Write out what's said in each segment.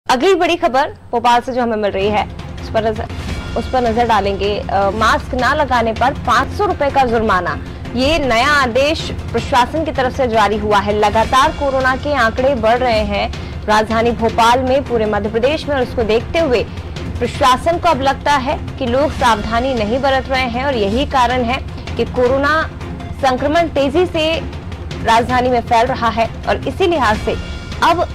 अगली बड़ी खबर भोपाल से जो हमें मिल रही है उस पर नजर डालेंगे। मास्क ना लगाने पर 500 रुपए का जुर्माना, ये नया आदेश प्रशासन की तरफ से जारी हुआ है। लगातार कोरोना के आंकड़े बढ़ रहे हैं राजधानी भोपाल में, पूरे मध्य प्रदेश में, और उसको देखते हुए प्रशासन को अब लगता है कि लोग सावधानी नहीं बरत रहे हैं और यही कारण है कि कोरोना संक्रमण तेजी से राजधानी में फैल रहा है। और इसी लिहाज से अब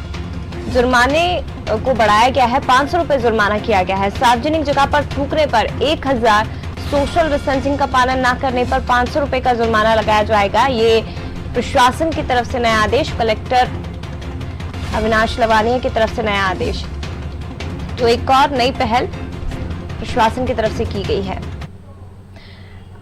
जुर्माने को बढ़ाया गया है, 500 रुपए जुर्माना किया गया है। सार्वजनिक जगह पर थूकने पर 1000, सोशल डिस्टेंसिंग का पालन न करने पर 500 रुपए का जुर्माना लगाया जाएगा। ये प्रशासन की तरफ से नया आदेश, कलेक्टर अविनाश लवानिया की तरफ से नया आदेश, तो एक और नई पहल प्रशासन की तरफ से की गई है।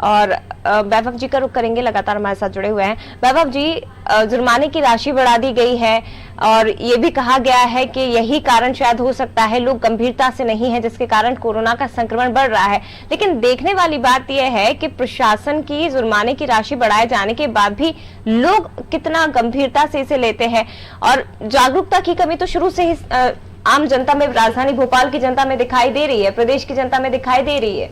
और वैभव जी का रुख करेंगे, लगातार हमारे साथ जुड़े हुए हैं। वैभव जी, जुर्माने की राशि बढ़ा दी गई है और ये भी कहा गया है कि यही कारण शायद हो सकता है, लोग गंभीरता से नहीं है जिसके कारण कोरोना का संक्रमण बढ़ रहा है। लेकिन देखने वाली बात यह है कि प्रशासन की जुर्माने की राशि बढ़ाए जाने के बाद भी लोग कितना गंभीरता से इसे लेते हैं और जागरूकता की कमी तो शुरू से ही आम जनता में, राजधानी भोपाल की जनता में दिखाई दे रही है, प्रदेश की जनता में दिखाई दे रही है।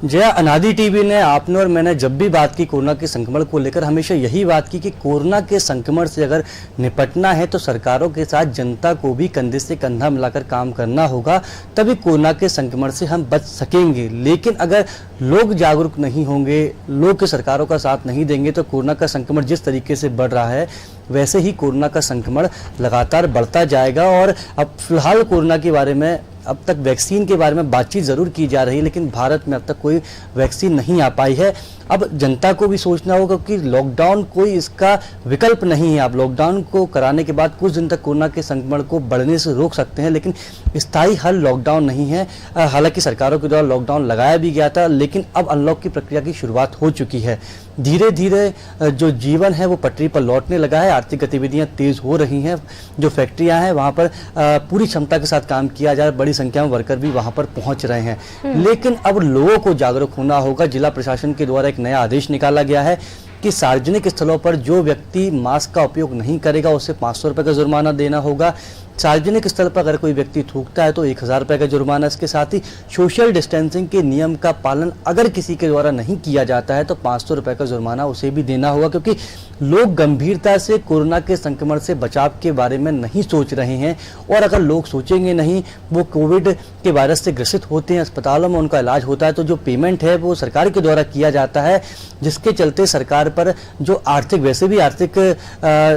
जया, अनादि टीवी ने, आपने और मैंने जब भी बात की कोरोना के संक्रमण को लेकर, हमेशा यही बात की कि कोरोना के संक्रमण से अगर निपटना है तो सरकारों के साथ जनता को भी कंधे से कंधा मिलाकर काम करना होगा, तभी कोरोना के संक्रमण से हम बच सकेंगे। लेकिन अगर लोग जागरूक नहीं होंगे, लोग सरकारों का साथ नहीं देंगे, तो कोरोना का संक्रमण जिस तरीके से बढ़ रहा है वैसे ही कोरोना का संक्रमण लगातार बढ़ता जाएगा। और अब फिलहाल कोरोना के बारे में, अब तक वैक्सीन के बारे में बातचीत जरूर की जा रही है, लेकिन भारत में अब तक कोई वैक्सीन नहीं आ पाई है। अब जनता को भी सोचना होगा कि लॉकडाउन कोई इसका विकल्प नहीं है। आप लॉकडाउन को कराने के बाद कुछ दिन तक कोरोना के संक्रमण को बढ़ने से रोक सकते हैं, लेकिन स्थायी हल लॉकडाउन नहीं है। हालांकि सरकारों के द्वारा लॉकडाउन लगाया भी गया था, लेकिन अब अनलॉक की प्रक्रिया की शुरुआत हो चुकी है। धीरे धीरे जो जीवन है वो पटरी पर लौटने लगा है, आर्थिक गतिविधियां तेज हो रही हैं, जो फैक्ट्रियां हैं वहां पर पूरी क्षमता के साथ काम किया जा रहा है, बड़ी संख्या में वर्कर भी वहां पर पहुंच रहे हैं। लेकिन अब लोगों को जागरूक होना होगा। जिला प्रशासन के द्वारा एक नया आदेश निकाला गया है कि सार्वजनिक स्थलों पर जो व्यक्ति मास्क का उपयोग नहीं करेगा उसे 500 रुपए का जुर्माना देना होगा। सार्वजनिक स्थल पर अगर कोई व्यक्ति थूकता है तो 1000 रुपए का जुर्माना। इसके साथ ही सोशल डिस्टेंसिंग के नियम का पालन अगर किसी के द्वारा नहीं किया जाता है तो 500 रुपए का जुर्माना उसे भी देना होगा, क्योंकि लोग गंभीरता से कोरोना के संक्रमण से बचाव के बारे में नहीं सोच रहे हैं। और अगर लोग सोचेंगे नहीं, वो कोविड के वायरस से ग्रसित होते हैं, अस्पतालों में उनका इलाज होता है, तो जो पेमेंट है वो सरकार के द्वारा किया जाता है, जिसके चलते सरकार पर जो आर्थिक, वैसे भी आर्थिक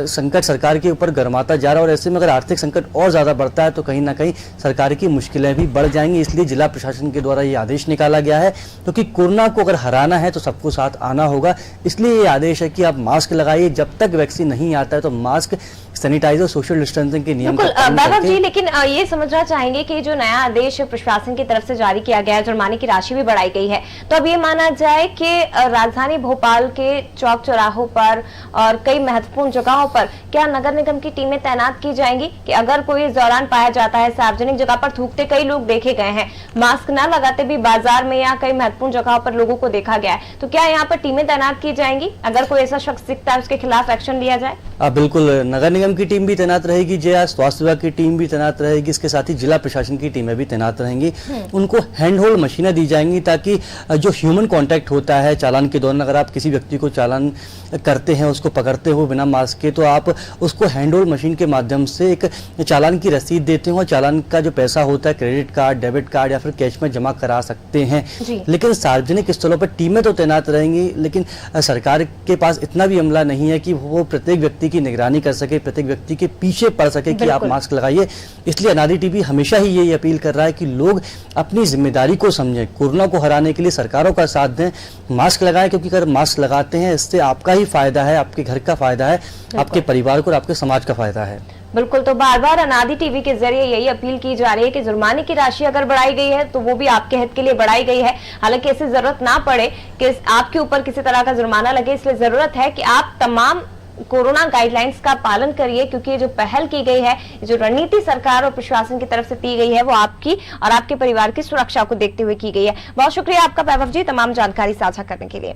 संकट सरकार के ऊपर गरमाता जा रहा है। और ऐसे में अगर आर्थिक संकट और ज्यादा बढ़ता है तो कहीं ना कहीं सरकार की मुश्किलें भी बढ़ जाएंगी। इसलिए जिला प्रशासन के द्वारा ये आदेश निकाला गया है, क्योंकि कोरोना को अगर हराना है तो सबको साथ आना होगा। इसलिए ये आदेश है कि आप मास्क लगाइए, जब तक वैक्सीन नहीं आता है तो मास्क, सैनिटाइजर, सोशल डिस्टेंसिंग के नियम वैभव जी, लेकिन ये समझना चाहेंगे कि जो नया आदेश प्रशासन की तरफ से जारी किया गया है, जुर्माने की राशि भी बढ़ाई गई है, तो अब ये माना जाए कि राजधानी भोपाल के चौक चौराहों पर और कई महत्वपूर्ण जगहों पर क्या नगर निगम की टीमें तैनात की जाएंगी कि अगर कोई इस दौरान पाया जाता है, सार्वजनिक जगह पर थूकते कई लोग देखे गए हैं, मास्क न लगाते भी बाजार में या कई महत्वपूर्ण जगहों पर लोगों को देखा गया है, तो क्या यहाँ पर टीमें तैनात की जाएंगी? अगर कोई ऐसा शख्स दिखता है उसके खिलाफ एक्शन लिया जाए? बिल्कुल, नगर निगम की टीम भी तैनात रहेगी, जया, स्वास्थ्य विभाग की टीम भी तैनात रहेगी, इसके साथ ही जिला प्रशासन की टीमें भी तैनात रहेंगी। उनको हैंड होल्ड मशीनें दी जाएंगी ताकि जो ह्यूमन कांटेक्ट होता है चालान के दौरान, अगर आप किसी व्यक्ति को चालान करते हैं, उसको पकड़ते हो बिना मास्क के, तो आप उसको हैंड होल्ड मशीन के माध्यम से एक चालान की रसीद देते हो, चालान का जो पैसा होता है क्रेडिट कार्ड, डेबिट कार्ड या फिर कैश में जमा करा सकते हैं। लेकिन सार्वजनिक स्थलों पर टीमें तो तैनात रहेंगी, लेकिन सरकार के पास इतना भी अमला नहीं है कि वो प्रत्येक व्यक्ति की निगरानी कर सके, प्रत्येक व्यक्ति के पीछे पड़ सके कि आप मास्क लगाइए। इसलिए अनादि टीवी हमेशा ही यही अपील कर रहा है कि लोग अपनी जिम्मेदारी को समझें, कोरोना को हराने के लिए सरकारों का साथ दें, मास्क लगाएं, क्योंकि अगर मास्क लगाते हैं इससे आपका ही फायदा है, आपके घर का फायदा है, आपके परिवार को और आपके समाज का फायदा है। बिल्कुल, तो बार बार अनादि टीवी के जरिए यही अपील की जा रही है कि जुर्माने की राशि अगर बढ़ाई गई है तो वो भी आपके हित के लिए बढ़ाई गई है। हालांकि ऐसी जरूरत ना पड़े कि आपके ऊपर किसी तरह का जुर्माना लगे, इसलिए जरूरत है कि आप तमाम कोरोना गाइडलाइंस का पालन करिए, क्योंकि ये जो पहल की गई है, जो रणनीति सरकार और प्रशासन की तरफ से दी गई है, वो आपकी और आपके परिवार की सुरक्षा को देखते हुए की गई है। बहुत शुक्रिया आपका वैभव जी, तमाम जानकारी साझा करने के लिए।